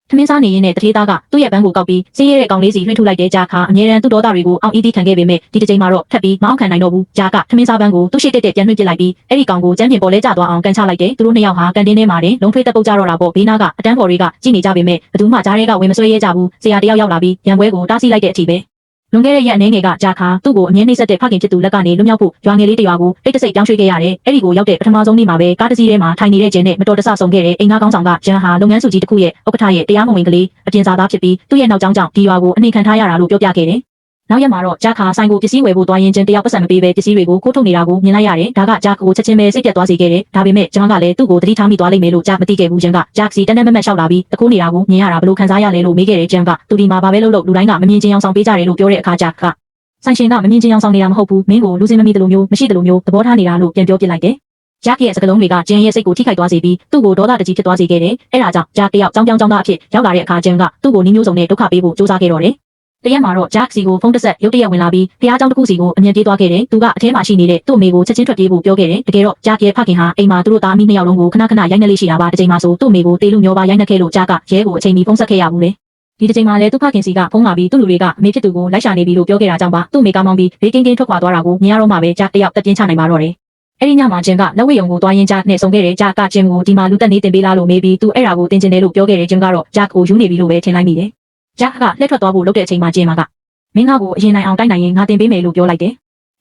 ထမင်းစားနေရင်းနဲ့တထေးသားကသူ့ရဲ့ဘန်းကိုကောက်ပြီးစင်းရဲတဲ့ကောင်လေးစီလွှင့်ထုတ်လိုက်တဲ့ဂျာခါအမြဲတမ်းသူ့ဒေါသတွေကိုအောင့်အီးတီးခံခဲ့ပေမဲ့ဒီတစ်ချိန်မှာတော့ထပ်ပြီးမအောင်ခံနိုင်တော့ဘူးဂျာကထမင်းစားဘန်းကိုသူ့ရှိတက်ပြန်လွှင့်ပစ်လိုက်ပြီးအဲ့ဒီကောင်ကိုကျန်းပြင်ပေါ်လဲကျသွားအောင်ကန်ချလိုက်တယ်သူတို့နှစ်ယောက်ဟာကန်တင်းထဲမှာတင်လုံးထွေးတက်ပုတ်ကြတော့တာပေါ့ဘေးနားကအတန်းဖော်တွေကကြည့်နေကြပေမဲ့ဘသူမှကြားထဲကဝင်မဆွဲရဲကြဘူးဆရာတယောက်ရောက်လာပြီးရံပွဲကိုတားဆီးလိုက်တဲ့အထိပဲလွန်ခဲ့တဲ့ရက်အနေငယ်ကဂျာခါသူ့ကိုအငြင်းနှိမ့်ဆက်တဲ့ဖခင်ဖြစ်သူလက်ကနေလွတ်မြောက်ဖို့ရွာငယ်လေးတရွာကိုတိတ်တဆိတ်ပြောင်းရွှေ့ခဲ့ရတယ်အဲ့ဒီကိုရောက်တဲ့ပထမဆုံးနေ့မှာပဲကားတစ်စီးထဲမှာထိုင်နေတဲ့ကျင်းနဲ့မတော်တဆဆုံခဲ့တဲ့အိမ်သားကောင်းဆောင်ကဂျန်ဟာလုပ်ငန်းစုကြီးတစ်ခုရဲ့ဥက္ကဋ္ဌရဲ့တရားမဝင်ကလေးအပြင်စာသားဖြစ်ပြီးသူ့ရဲ့နောက်ကျောင်းကြောင့်ဒီရွာကိုအနေခံထားရတာလို့ပြောပြခဲ့တယ်နောက်ရက်မှာတော့ဂျာခါဆိုင်ကိုပစ္စည်းဝယ်ဖို့သွားရင်ကျင်းတယောက်ပတ်စံမပေးပဲပစ္စည်းတွေကိုခိုးထုတ်နေတာကိုမြင်လိုက်ရတယ်ဒါကဂျာကိုချက်ချင်းပဲစိတ်ပြတ်သွားစေခဲ့တယ်ဒါပေမဲ့ဂျန်ကလည်းသူ့ကိုသတိထားမိသွားလိမ့်မယ်လို့ဂျာမသိခဲ့ဘူးဂျန်ကဂျာစီတန်းတန်းမတ်မတ်လျှောက်လာပြီးတခိုးနေတာကိုမြင်ရတာဘလို့ခံစားရလဲလို့မေးခဲ့တယ်ဂျန်ကသူဒီမှာဘာပဲလုပ်လူတိုင်းကမမြင်ချင်းအောင်ဆောင်ပေးကြတယ်လို့ပြောတဲ့အခါဂျာကဆိုင်ရှင်ကမမြင်ချင်းအောင်ဆောင်နေတာမဟုတ်ဘူးမင်းကိုလူစင်မမိတယ်လို့မျိုးမရှိတယ်လို့မျိုးသဘောထားနေတာလို့ပြန်ပြောပြလိုက်တယ်ဂျာရဲ့စကားလုံးတွေကဂျန်ရဲ့စိတ်ကိုထိခိုက်သွားစေပြီးသူ့ကိုဒေါသတကြီးဖြစ်သွားစေခဲ့တယ်အဲ့ဒါကြောင့်ဂျာတယောက်ကြောင်းကြောင်းသားအဖြစ်ရောက်လာတဲ့အခါဂျန်ကသူ့ကိုနှီးမျိုးစုံနဲ့ဒုက္ခပေးဖို့ကြိုးစားခဲ့တော့တယ်တရက်မှာတော့ဂျာစီကိုဖုန်းတစ်ဆက်ရုတ်တရက်ဝင်လာပြီးဖះเจ้าတစ်ခုစီကိုအမြင်ပြေးသွားခဲ့တယ်သူကအထဲမှာရှိနေတဲ့သူ့အမေကိုချက်ချင်းထွက်ပြေးဖို့ပြောခဲ့တယ်တကယ်တော့ဂျာရဲ့ဖခင်ဟာအိမ်မှာသူတို့သားအမိနှစ်ယောက်လုံးကိုခဏခဏရိုက်နှက်လေးရှိတာပါတစ်ချိန်မှာဆိုသူ့အမေကိုတေးလူမျိုးပါရိုက်နှက်ခဲ့လို့ဂျာကရဲကိုအချိန်မီဖုန်းဆက်ခဲ့ရဘူးလေဒီတစ်ချိန်မှာလည်းသူ့ဖခင်စီကဖုန်းလာပြီးသူ့လူတွေကအမေဖြစ်သူကိုလိုက်ရှာနေပြီလို့ပြောခဲ့တာကြောင့်ပါသူ့အမေကောင်းမောင်းပြီးဘေးကင်းကင်းထွက်ခွာသွားတာကိုမြင်ရတော့မှပဲဂျာတယောက်တက်ပြင်းချနိုင်ပါတော့တယ်အဲ့ဒီညမှာဂျင်ကလက်ဝဲယုံကိုသွားရင်းဂျာနဲ့ဆုံခဲ့တယ်ဂျာကဂျင်ကိုဒီမှာလူတက်နေတင်ပေးလားလို့မေးပြီးသူအဲ့ဒါကိုတင်ကျင်တယ်လို့ပြောခဲ့တယ်ဂျင်ကတော့ဂျာကိုယူနေပြီလို့ပဲထင်လိုက်မိတယ်ဂျာကလှည့်ထွက်သွားဖို့လုပ်တဲ့အချိန်မှာဂျင်ကမင်းကိုအရင်နိုင်အောင်တိုက်နိုင်ရင်ငါတင်ပေးမယ်လို့ပြောလိုက်တယ်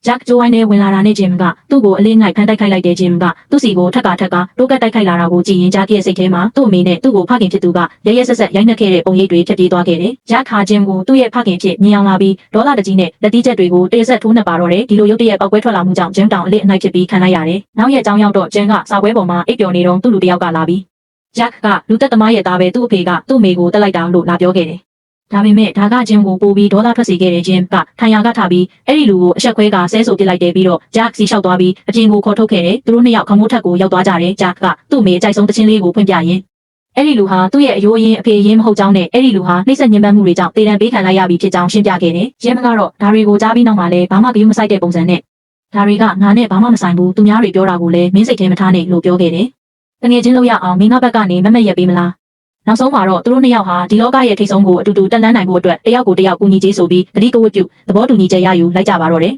ဂျက်ဂျိုးဝိုင်းနဲ့ဝင်လာတာနဲ့ဂျင်ကသူ့ကိုအလေးငိုက်ဖမ်းတိုက်ခိုက်လိုက်တဲ့ဂျင်ကသူ့စီကိုထက်ကတိုးကတ်တိုက်ခိုက်လာတာကိုကြည့်ရင်ဂျာရဲ့စိတ်ထဲမှာသူ့အမေနဲ့သူ့ကိုဖခင်ဖြစ်သူကရဲရဲဆက်ဆက်ရိုက်နှက်ခဲ့တဲ့ပုံရိပ်တွေဖြစ်ပြေးသွားခဲ့တယ်ဂျက်ခါဂျင်ကိုသူ့ရဲ့ဖခင်ဖြစ်မြင်အောင်လာပြီးဒေါသတကြီးနဲ့လက်တီးချက်တွေကိုတေးဆက်ထိုးနှက်ပါတော့တယ်ဒီလိုရုပ်တရက်ပောက်ကွဲထွက်လာမှုကြောင့်ဂျင်တောင်အလစ်အနှိုက်ဖြစ်ပြီးခံလိုက်ရတယ်နောက်ရက်ကြောင်းရောက်တော့ဂျင်ကစာပွဲပေါ်မှာအိပ်ပျော်နေတော့သူ့လူတစ်ယောက်ကလာပြီးဂျက်ကလူသက်သမားရဲ့သားပဲသူ့အဖေကသူ့အမေကိုတက်လိုက်တာလို့လာပြောခဲ့တယ်ဒါပေမဲ့ဒါကဂျင်ကိုပို့ပြီးဒေါသထွက်စေခဲ့တဲ့ဂျင်ကထိုင်ရာကထားပြီးအဲ့ဒီလူကိုအဆက်ခွဲကဆဲဆိုပစ်လိုက်တယ်ပြီးတော့ဂျက်စီလျှောက်သွားပြီးအပြင်ကိုခေါ်ထုတ်ခဲ့တယ်သူတို့နှစ်ယောက်ခမိုးထက်ကိုရောက်သွားကြတယ်ဂျက်ကသူ့အမေအကြိုက်ဆုံးတချင်းလေးကိုဖွင့်ပြရင်အဲ့ဒီလူဟာသူ့ရဲ့အယိုးအရင်အဖေရင်းမဟုတ်ကြောင်းနဲ့အဲ့ဒီလူဟာနှိမ့်ဆက်ညှဉ်းပန်းမှုတွေကြောင့်တေတံပေးခံလိုက်ရပြီးဖြစ်ကြောင်းရှင်းပြခဲ့တယ်ဂျင်ကတော့ဒါတွေကိုကြားပြီးနောက်မှာလည်းဘာမှဂရုမစိုက်တဲ့ပုံစံနဲ့ဒါတွေကငါနဲ့ဘာမှမဆိုင်ဘူးသူများတွေပြောတာကိုလည်းမင်းစိတ်ထဲမထားနဲ့လို့ပြောခဲ့တယ်တကယ်ချင်းလို့ရအောင်မင်းကဘက်ကနေမမက်ရက်ပေးမလားနောက်ဆုံးမှာတော့သူတို့နှစ်ယောက်ဟာဒီလောကရဲ့ထိတ်ဆုံးကိုအတူတူတက်လှမ်းနိုင်ဖို့အတွက်တယောက်ကိုတယောက်ကူညီကြေးဆိုပြီးတတိကဝတ်ပြုသဘောတူညီချက်ရယူလိုက်ကြပါတော့တယ်